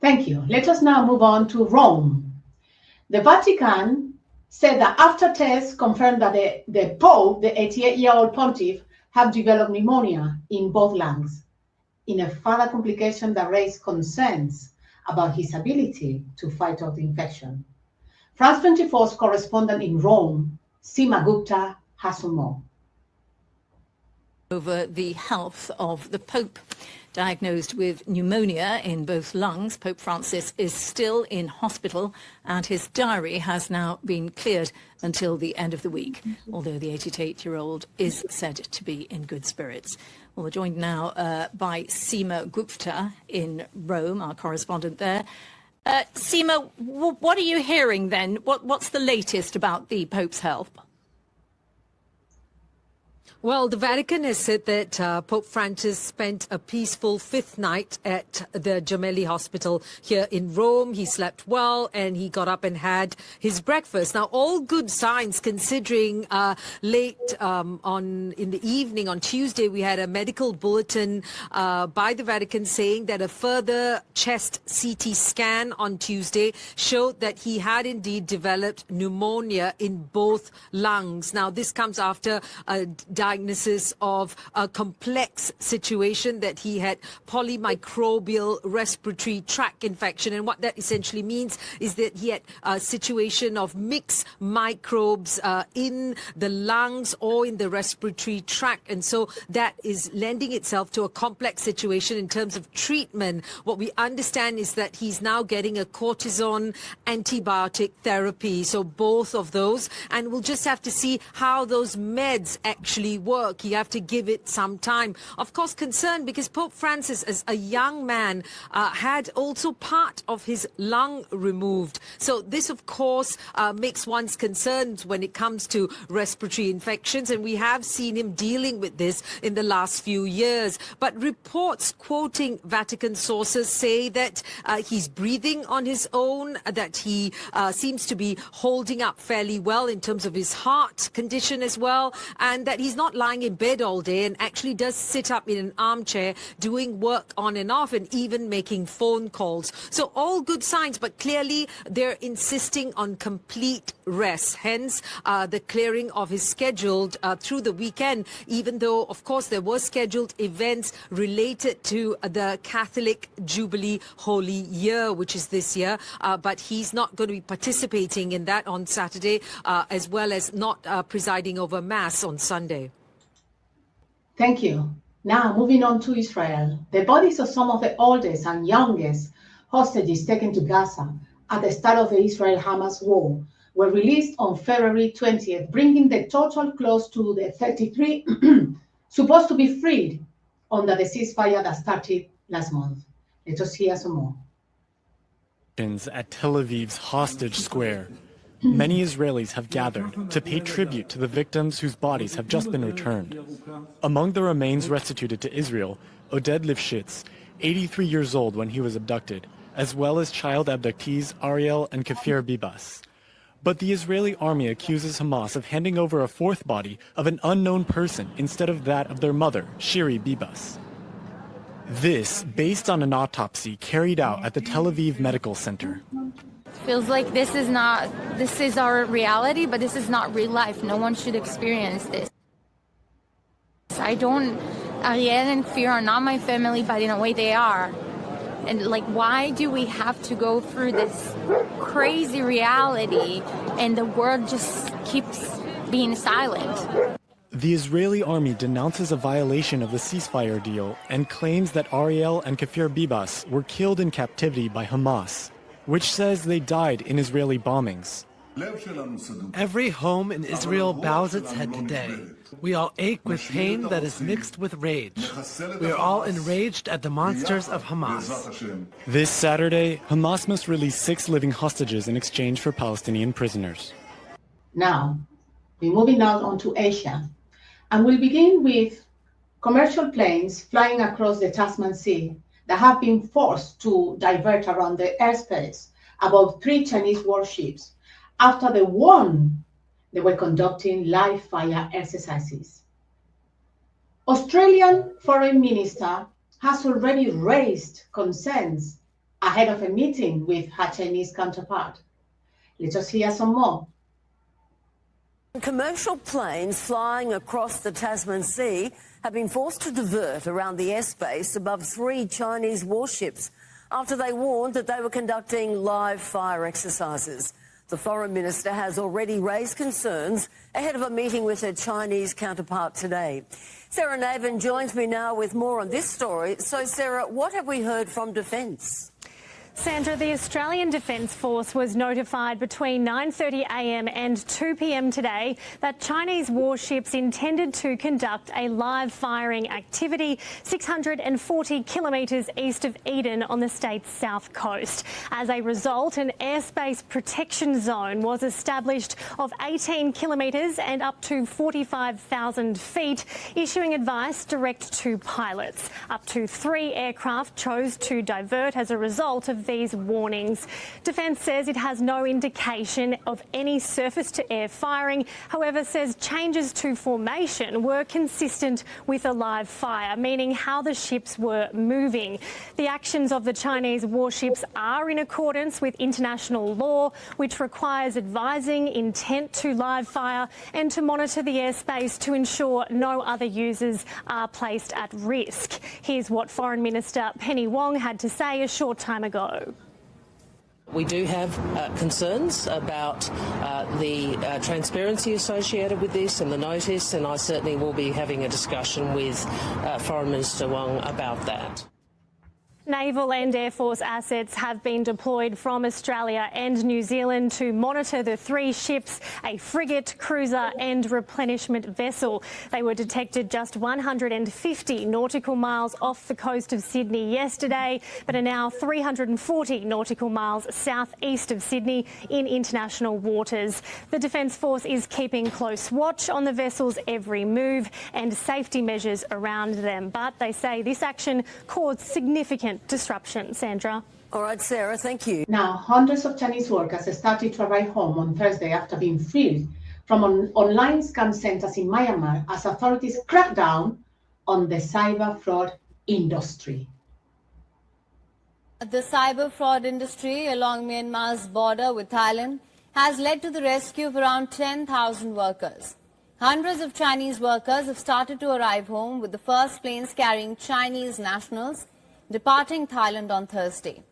Thank you. Let us now move on to Rome. The Vatican said that after tests confirmed that the Pope, the 88-year-old pontiff, have developed pneumonia in both lungs, in a further complication that raised concerns about his ability to fight off the infection. France 24's correspondent in Rome, Seema Gupta, has some more. Over the health of the Pope. Diagnosed with pneumonia in both lungs, Pope Francis is still in hospital and his diary has now been cleared until the end of the week, although the 88-year-old is said to be in good spirits. Well, we're joined now by Seema Gupta in Rome, our correspondent there. Seema, what are you hearing then? What's the latest about the Pope's health? Well, the Vatican has said that Pope Francis spent a peaceful fifth night at the Gemelli Hospital here in Rome. He slept well and he got up and had his breakfast. Now, all good signs considering late in the evening on Tuesday, we had a medical bulletin by the Vatican saying that a further chest CT scan on Tuesday showed that he had indeed developed pneumonia in both lungs. Now, this comes after a diagnosis of a complex situation that he had polymicrobial respiratory tract infection. And what that essentially means is that he had a situation of mixed microbes in the lungs or in the respiratory tract. And so that is lending itself to a complex situation in terms of treatment. What we understand is that he's now getting a cortisone antibiotic therapy. So both of those. And we'll just have to see how those meds actually work. You have to give it some time. Of course, concerned because Pope Francis, as a young man, had also part of his lung removed. So this, of course, makes one's concerns when it comes to respiratory infections. And we have seen him dealing with this in the last few years. But reports quoting Vatican sources say that he's breathing on his own, that he seems to be holding up fairly well in terms of his heart condition as well, and that he's not lying in bed all day and actually does sit up in an armchair doing work on and off and even making phone calls. So all good signs, but clearly they're insisting on complete rest. Hence, the clearing of his scheduled through the weekend, even though, of course, there were scheduled events related to the Catholic Jubilee Holy Year, which is this year, but he's not going to be participating in that on Saturday, as well as not presiding over Mass on Sunday. Thank you. Now, moving on to Israel. The bodies of some of the oldest and youngest hostages taken to Gaza at the start of the Israel-Hamas war were released on February 20th, bringing the total close to the 33 supposed to be freed under the ceasefire that started last month. Let us hear some more. At Tel Aviv's Hostage Square, many Israelis have gathered to pay tribute to the victims whose bodies have just been returned. Among the remains restituted to Israel, Oded Lifshitz, 83 years old when he was abducted, as well as child abductees Ariel and Kafir Bibas. But the Israeli army accuses Hamas of handing over a fourth body of an unknown person instead of that of their mother, Shiri Bibas. This based on an autopsy carried out at the Tel Aviv Medical Center. Feels like this is our reality, but this is not real life. No one should experience this. Ariel and Fear are not my family, but in a way they are. And like, why do we have to go through this crazy reality and the world just keeps being silent? The Israeli army denounces a violation of the ceasefire deal and claims that Ariel and Kafir Bibas were killed in captivity by Hamas, which says they died in Israeli bombings. Every home in Israel bows its head today. We all ache with pain that is mixed with rage. We are all enraged at the monsters of Hamas. This Saturday, Hamas must release 6 living hostages in exchange for Palestinian prisoners. Now, we're moving out onto Asia. And we'll begin with commercial planes flying across the Tasman Sea that have been forced to divert around the airspace above 3 Chinese warships after they warned they were conducting live fire exercises. Australian Foreign Minister has already raised concerns ahead of a meeting with her Chinese counterpart. Let us hear some more. Commercial planes flying across the Tasman Sea have been forced to divert around the airspace above 3 Chinese warships after they warned that they were conducting live fire exercises. The Foreign Minister has already raised concerns ahead of a meeting with her Chinese counterpart today. Sarah Navin joins me now with more on this story. So, Sarah, what have we heard from Defence? Sandra, the Australian Defence Force was notified between 9:30 a.m. and 2 p.m. today that Chinese warships intended to conduct a live firing activity 640 kilometres east of Eden on the state's south coast. As a result, an airspace protection zone was established of 18 kilometres and up to 45,000 feet, issuing advice direct to pilots. Up to 3 aircraft chose to divert as a result of these warnings. Defence says it has no indication of any surface-to-air firing, however says changes to formation were consistent with a live fire, meaning how the ships were moving. The actions of the Chinese warships are in accordance with international law, which requires advising intent to live fire and to monitor the airspace to ensure no other users are placed at risk. Here's what Foreign Minister Penny Wong had to say a short time ago. We do have concerns about the transparency associated with this and the notice, and I certainly will be having a discussion with Foreign Minister Wong about that. Naval and Air Force assets have been deployed from Australia and New Zealand to monitor the 3 ships, a frigate, cruiser and replenishment vessel. They were detected just 150 nautical miles off the coast of Sydney yesterday, but are now 340 nautical miles southeast of Sydney in international waters. The Defence Force is keeping close watch on the vessel's every move and safety measures around them, but they say this action caused significant disruption. Sandra. All right, Sarah, thank you. Now, hundreds of Chinese workers started to arrive home on Thursday after being freed from online scam centers in Myanmar as authorities crack down on the cyber fraud industry. The cyber fraud industry along Myanmar's border with Thailand has led to the rescue of around 10,000 workers. Hundreds of Chinese workers have started to arrive home, with the first planes carrying Chinese nationals departing Thailand on Thursday.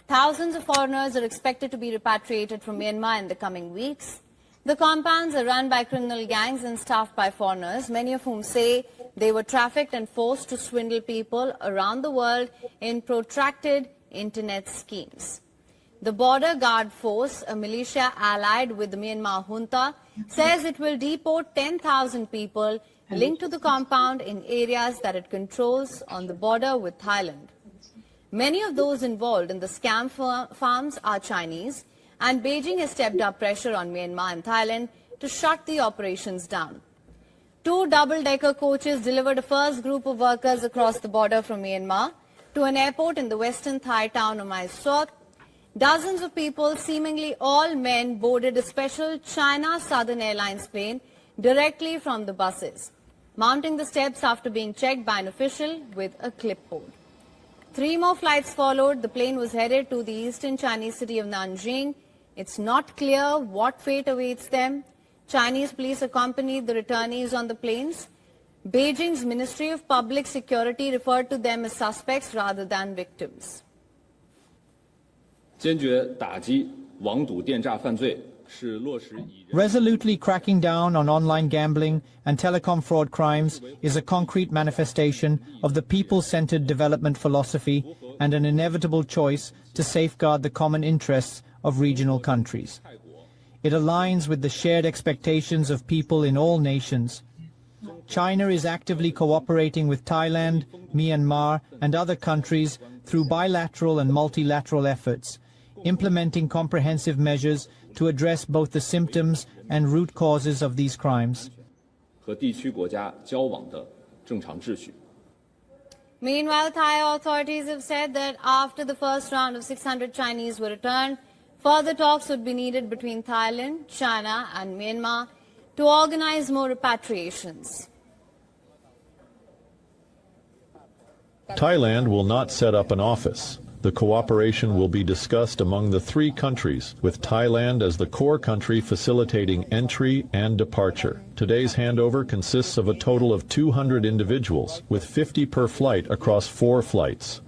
Thousands of foreigners are expected to be repatriated from Myanmar in the coming weeks. The compounds are run by criminal gangs and staffed by foreigners, many of whom say they were trafficked and forced to swindle people around the world in protracted internet schemes. The Border Guard Force, a militia allied with the Myanmar junta, says it will deport 10,000 people linked to the compound in areas that it controls on the border with Thailand. Many of those involved in the scam farms are Chinese, and Beijing has stepped up pressure on Myanmar and Thailand to shut the operations down. 2 double-decker coaches delivered a first group of workers across the border from Myanmar to an airport in the western Thai town of Mysore. Dozens of people, seemingly all men, boarded a special China Southern Airlines plane directly from the buses, mounting the steps after being checked by an official with a clipboard. 3 more flights followed. The plane was headed to the eastern Chinese city of Nanjing. It's not clear what fate awaits them. Chinese police accompanied the returnees on the planes. Beijing's Ministry of Public Security referred to them as suspects rather than victims. 坚决打击网赌电诈犯罪 Resolutely cracking down on online gambling and telecom fraud crimes is a concrete manifestation of the people-centered development philosophy and an inevitable choice to safeguard the common interests of regional countries. It aligns with the shared expectations of people in all nations. China is actively cooperating with Thailand, Myanmar, and other countries through bilateral and multilateral efforts, implementing comprehensive measures to address both the symptoms and root causes of these crimes. Meanwhile, Thai authorities have said that after the first round of 600 Chinese were returned, further talks would be needed between Thailand, China and Myanmar to organize more repatriations. Thailand will not set up an office. The cooperation will be discussed among the 3 countries, with Thailand as the core country facilitating entry and departure. Today's handover consists of a total of 200 individuals, with 50 per flight across 4 flights.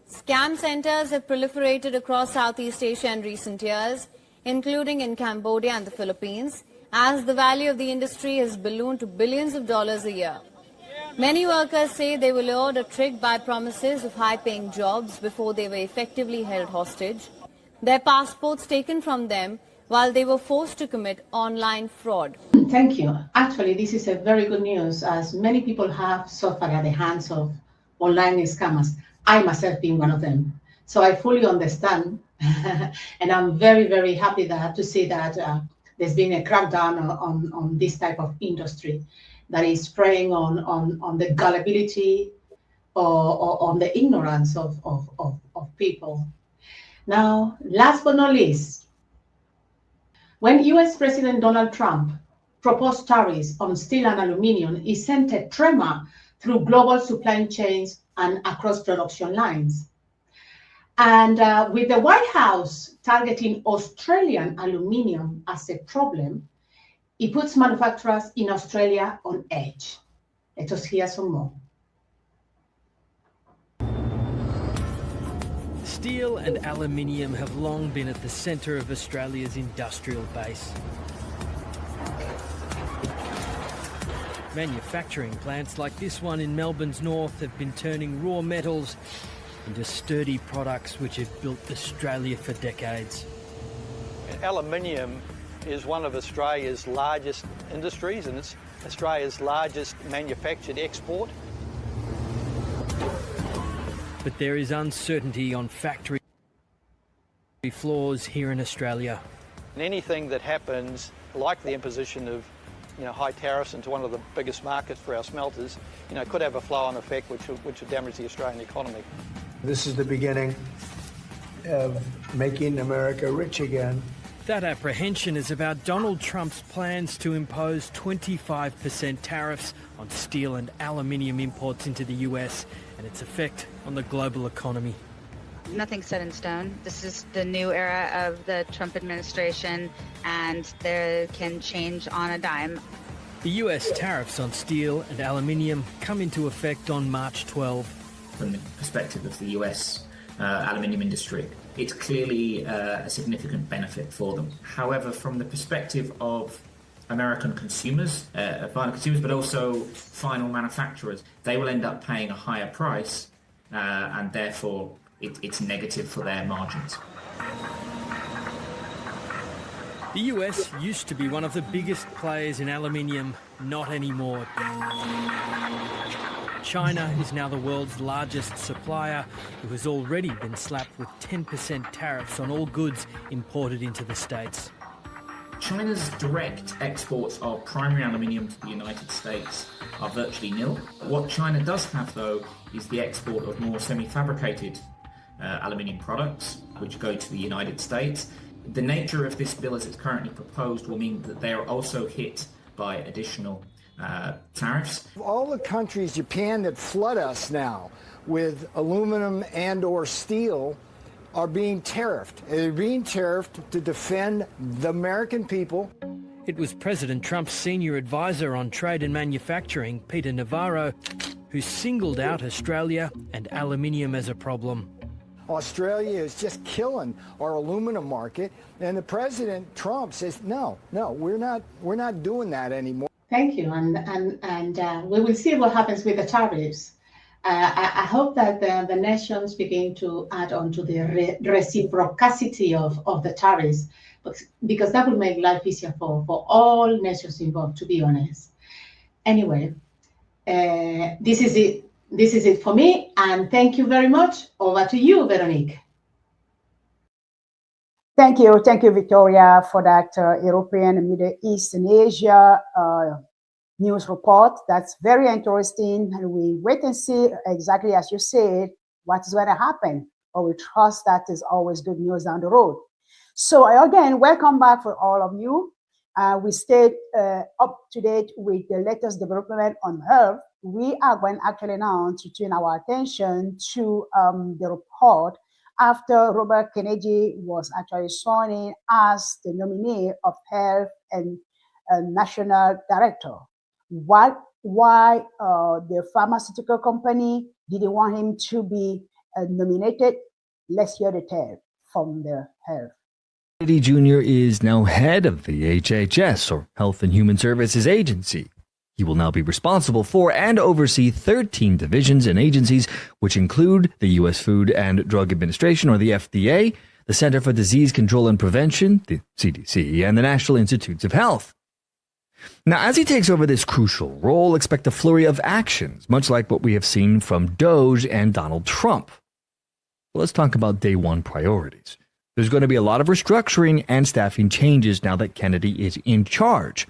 Scam centers have proliferated across Southeast Asia in recent years, including in Cambodia and the Philippines, as the value of the industry has ballooned to billions of dollars a year. Many workers say they were lured or tricked by promises of high-paying jobs before they were effectively held hostage, their passports taken from them while they were forced to commit online fraud. Thank you. Actually, this is a very good news, as many people have suffered at the hands of online scammers. I myself being one of them. So I fully understand, and I'm very, very happy to see that there's been a crackdown on this type of industry that is preying on the gullibility or on the ignorance of people. Now, last but not least, when US President Donald Trump proposed tariffs on steel and aluminum, it sent a tremor through global supply chains and across production lines. And with the White House targeting Australian aluminum as a problem, it puts manufacturers in Australia on edge. Let us hear some more. Steel and aluminium have long been at the centre of Australia's industrial base. Manufacturing plants like this one in Melbourne's north have been turning raw metals into sturdy products which have built Australia for decades. Aluminium is one of Australia's largest industries, and it's Australia's largest manufactured export. But there is uncertainty on factory floors here in Australia. And anything that happens, like the imposition of high tariffs into one of the biggest markets for our smelters, could have a flow-on effect which would damage the Australian economy. This is the beginning of making America rich again. That apprehension is about Donald Trump's plans to impose 25% tariffs on steel and aluminium imports into the US and its effect on the global economy. Nothing's set in stone. This is the new era of the Trump administration, and they can change on a dime. The US tariffs on steel and aluminium come into effect on March 12. From the perspective of the US aluminium industry, it's clearly a significant benefit for them. However, from the perspective of American consumers, final consumers, but also final manufacturers, they will end up paying a higher price, and therefore it's negative for their margins. The US used to be one of the biggest players in aluminium, not anymore. China is now the world's largest supplier, who has already been slapped with 10% tariffs on all goods imported into the States. China's direct exports of primary aluminium to the United States are virtually nil. What China does have, though, is the export of more semi-fabricated aluminium products, which go to the United States. The nature of this bill as it's currently proposed will mean that they are also hit by additional tariffs. All the countries, Japan, that flood us now with aluminum and or steel are being tariffed. They're being tariffed to defend the American people. It was President Trump's senior advisor on trade and manufacturing, Peter Navarro, who singled out Australia and aluminium as a problem. Australia is just killing our aluminum market, and the President Trump says, no, we're not doing that anymore. Thank you, and we will see what happens with the tariffs. I hope that the nations begin to add on to the reciprocity of the tariffs, because that will make life easier for all nations involved, to be honest. Anyway, this is it. This is it for me, and thank you very much. Over to you, Veronique. Thank you, Victoria, for that European and Middle East and Asia news report. That's very interesting, and we wait and see exactly as you said what is going to happen. But we trust that is always good news down the road. So again, welcome back for all of you. We stayed up to date with the latest development on health. We are going actually now to turn our attention to the report after Robert Kennedy was actually sworn in as the nominee of Health and National Director. Why the pharmaceutical company didn't want him to be nominated? Let's hear the tale from the Health. Kennedy Jr. is now head of the HHS, or Health and Human Services Agency. He will now be responsible for and oversee 13 divisions and agencies, which include the U.S. Food and Drug Administration, or the FDA, the Center for Disease Control and Prevention, the CDC, and the National Institutes of Health. Now, as he takes over this crucial role, expect a flurry of actions, much like what we have seen from Doge and Donald Trump. Well, let's talk about day one priorities. There's going to be a lot of restructuring and staffing changes now that Kennedy is in charge.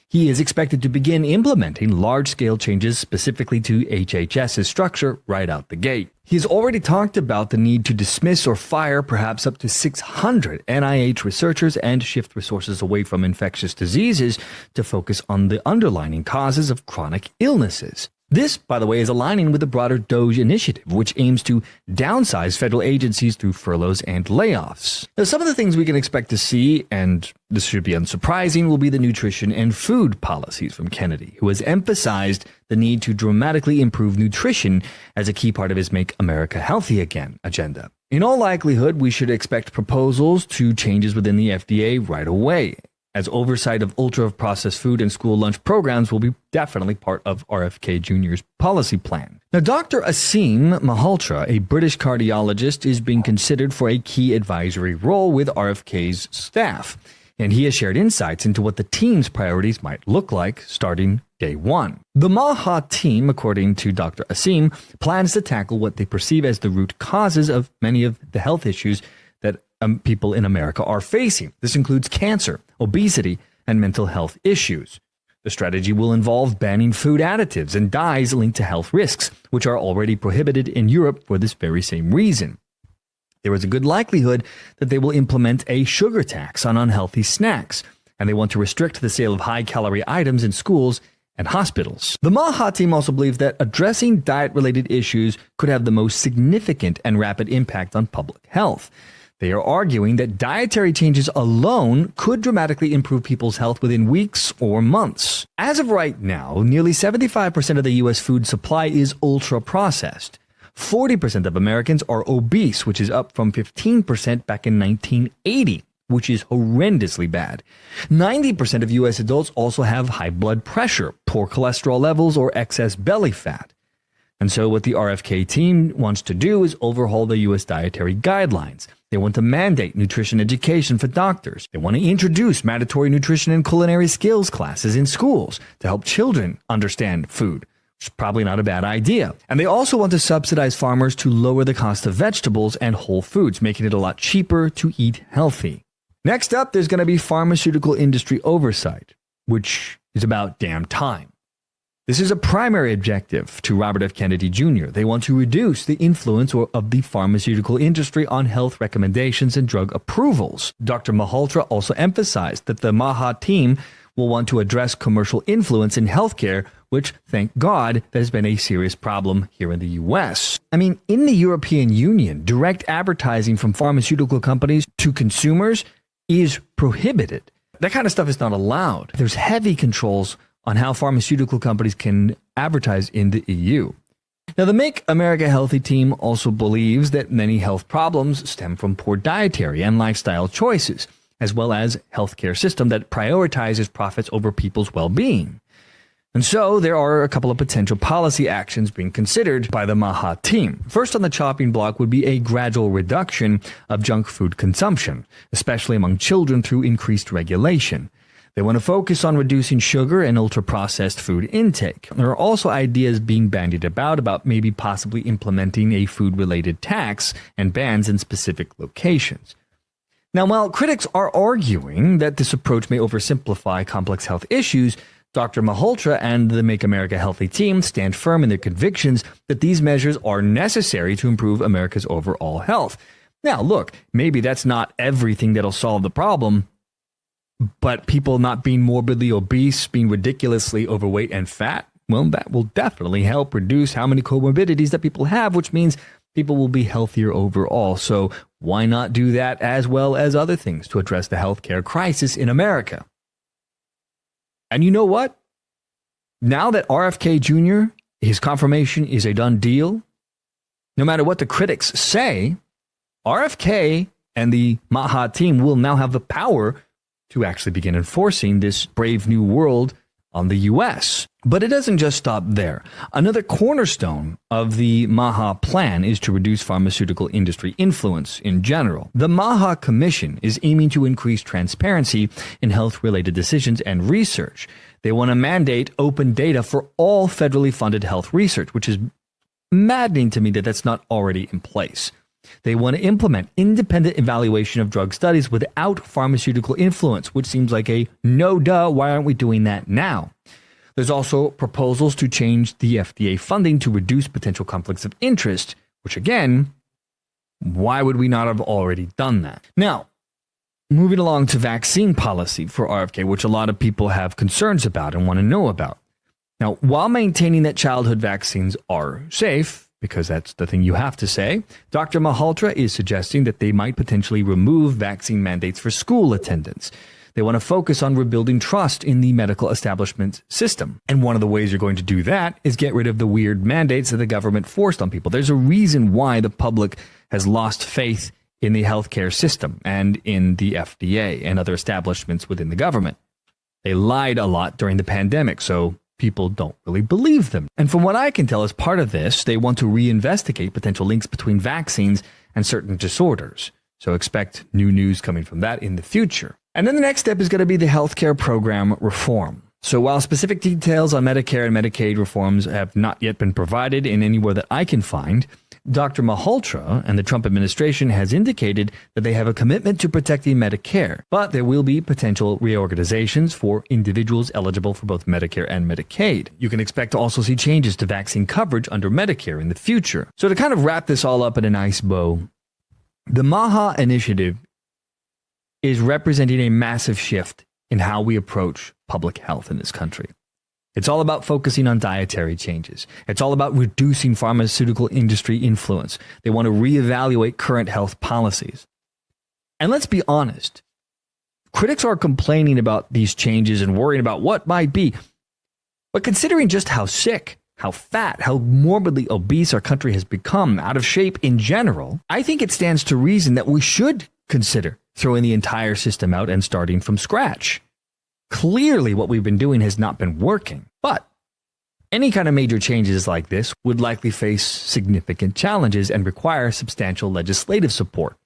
He is expected to begin implementing large-scale changes specifically to HHS's structure right out the gate. He's already talked about the need to dismiss or fire perhaps up to 600 NIH researchers and shift resources away from infectious diseases to focus on the underlying causes of chronic illnesses. This, by the way, is aligning with the broader Doge initiative, which aims to downsize federal agencies through furloughs and layoffs. Now, some of the things we can expect to see, and this should be unsurprising, will be the nutrition and food policies from Kennedy, who has emphasized the need to dramatically improve nutrition as a key part of his Make America Healthy Again agenda. In all likelihood, we should expect proposals to changes within the FDA right away, as oversight of ultra-processed food and school lunch programs will be definitely part of RFK Jr.'s policy plan. Now, Dr. Aseem Malhotra, a British cardiologist, is being considered for a key advisory role with RFK's staff, and he has shared insights into what the team's priorities might look like starting day one. The MAHA team, according to Dr. Aseem, plans to tackle what they perceive as the root causes of many of the health issues that people in America are facing. This includes cancer, obesity, and mental health issues. The strategy will involve banning food additives and dyes linked to health risks, which are already prohibited in Europe for this very same reason. There is a good likelihood that they will implement a sugar tax on unhealthy snacks, and they want to restrict the sale of high-calorie items in schools and hospitals. The MAHA team also believes that addressing diet-related issues could have the most significant and rapid impact on public health. They are arguing that dietary changes alone could dramatically improve people's health within weeks or months. As of right now, nearly 75% of the U.S. food supply is ultra-processed. 40% of Americans are obese, which is up from 15% back in 1980, which is horrendously bad. 90% of U.S. adults also have high blood pressure, poor cholesterol levels, or excess belly fat. And so what the RFK team wants to do is overhaul the U.S. dietary guidelines. They want to mandate nutrition education for doctors. They want to introduce mandatory nutrition and culinary skills classes in schools to help children understand food, which is probably not a bad idea. And they also want to subsidize farmers to lower the cost of vegetables and whole foods, making it a lot cheaper to eat healthy. Next up, there's going to be pharmaceutical industry oversight, which is about damn time. This is a primary objective to Robert F. Kennedy Jr. They want to reduce the influence of the pharmaceutical industry on health recommendations and drug approvals. Dr. Malhotra also emphasized that the MAHA team will want to address commercial influence in healthcare which, thank God, has been a serious problem here in the US. I mean, in the European Union, direct advertising from pharmaceutical companies to consumers is prohibited. That kind of stuff is not allowed. There's heavy controls on how pharmaceutical companies can advertise in the EU. Now, the Make America Healthy team also believes that many health problems stem from poor dietary and lifestyle choices, as well as a healthcare system that prioritizes profits over people's well-being. And so there are a couple of potential policy actions being considered by the MAHA team. First on the chopping block would be a gradual reduction of junk food consumption, especially among children through increased regulation. They want to focus on reducing sugar and ultra-processed food intake. There are also ideas being bandied about maybe possibly implementing a food-related tax and bans in specific locations. Now, while critics are arguing that this approach may oversimplify complex health issues, Dr. Malhotra and the Make America Healthy team stand firm in their convictions that these measures are necessary to improve America's overall health. Now, look, maybe that's not everything that'll solve the problem, but people not being morbidly obese, being ridiculously overweight and fat, well, that will definitely help reduce how many comorbidities that people have, which means people will be healthier overall. So why not do that as well as other things to address the healthcare crisis in America? And you know what? Now that RFK Jr., his confirmation is a done deal, no matter what the critics say, RFK and the MAHA team will now have the power to actually begin enforcing this brave new world on the U.S. But it doesn't just stop there. Another cornerstone of the MAHA plan is to reduce pharmaceutical industry influence in general. The MAHA Commission is aiming to increase transparency in health-related decisions and research. They want to mandate open data for all federally funded health research, which is maddening to me that that's not already in place. They want to implement independent evaluation of drug studies without pharmaceutical influence, which seems like a no-duh, why aren't we doing that now? There's also proposals to change the FDA funding to reduce potential conflicts of interest, which again, why would we not have already done that? Now, moving along to vaccine policy for RFK, which a lot of people have concerns about and want to know about. Now, while maintaining that childhood vaccines are safe, because that's the thing you have to say, Dr. Malhotra is suggesting that they might potentially remove vaccine mandates for school attendance. They want to focus on rebuilding trust in the medical establishment system. And one of the ways you're going to do that is get rid of the weird mandates that the government forced on people. There's a reason why the public has lost faith in the healthcare system and in the FDA and other establishments within the government. They lied a lot during the pandemic, so people don't really believe them. And from what I can tell, as part of this, they want to reinvestigate potential links between vaccines and certain disorders. So expect new news coming from that in the future. And then the next step is going to be the healthcare program reform. So while specific details on Medicare and Medicaid reforms have not yet been provided in anywhere that I can find, Dr. Malhotra and the Trump administration has indicated that they have a commitment to protecting Medicare, but there will be potential reorganizations for individuals eligible for both Medicare and Medicaid. You can expect to also see changes to vaccine coverage under Medicare in the future. So to kind of wrap this all up in a nice bow, the MAHA initiative is representing a massive shift in how we approach public health in this country. It's all about focusing on dietary changes. It's all about reducing pharmaceutical industry influence. They want to reevaluate current health policies. And let's be honest, critics are complaining about these changes and worrying about what might be. But considering just how sick, how fat, how morbidly obese our country has become, out of shape in general, I think it stands to reason that we should consider throwing the entire system out and starting from scratch. Clearly, what we've been doing has not been working, but any kind of major changes like this would likely face significant challenges and require substantial legislative support.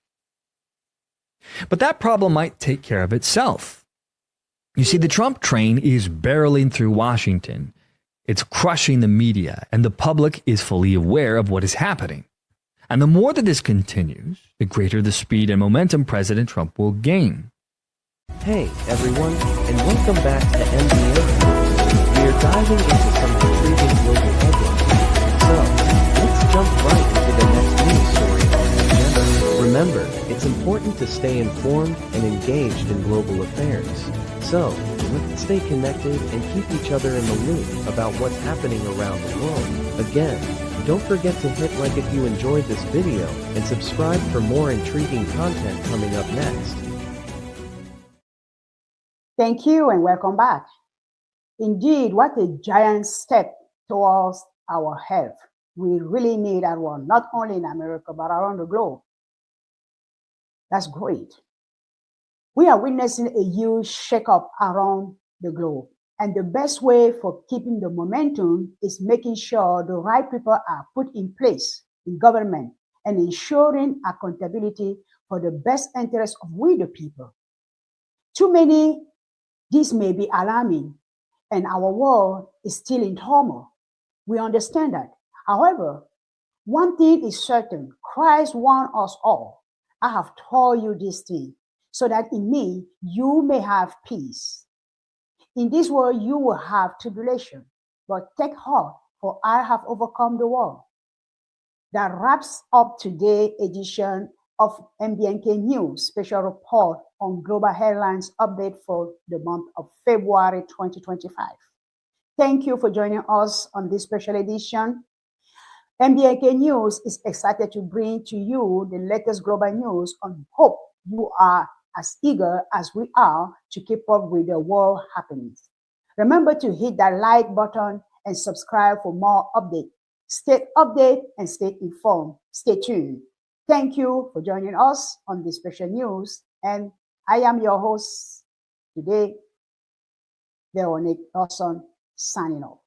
But that problem might take care of itself. You see, the Trump train is barreling through Washington. It's crushing the media, and the public is fully aware of what is happening. And the more that this continues, the greater the speed and momentum President Trump will gain. Hey everyone, and welcome back to MBN. We are diving into some intriguing global headlines. So, let's jump right into the next news story on the agenda. Remember, it's important to stay informed and engaged in global affairs. So, Let's stay connected and keep each other in the loop about what's happening around the world. Again, don't forget to hit like if you enjoyed this video and subscribe for more intriguing content coming up next. Thank you and welcome back. Indeed, what a giant step towards our health. We really need that one, not only in America, but around the globe. That's great. We are witnessing a huge shakeup around the globe. And the best way for keeping the momentum is making sure the right people are put in place in government and ensuring accountability for the best interests of we the people. Too many, this may be alarming, and our world is still in turmoil. We understand that. However, one thing is certain, Christ warned us all. I have told you this thing, so that in me you may have peace. In this world you will have tribulation, but take heart, for I have overcome the world. That wraps up today's edition of MBNK News special report on global headlines update for the month of February 2025. Thank you for joining us on this special edition. MBNK News is excited to bring to you the latest global news and hope you are as eager as we are to keep up with the world happenings. Remember to hit that like button and subscribe for more updates. Stay updated and stay informed. Stay tuned. Thank you for joining us on this special news. And I am your host today, Veronique Lawson, signing off.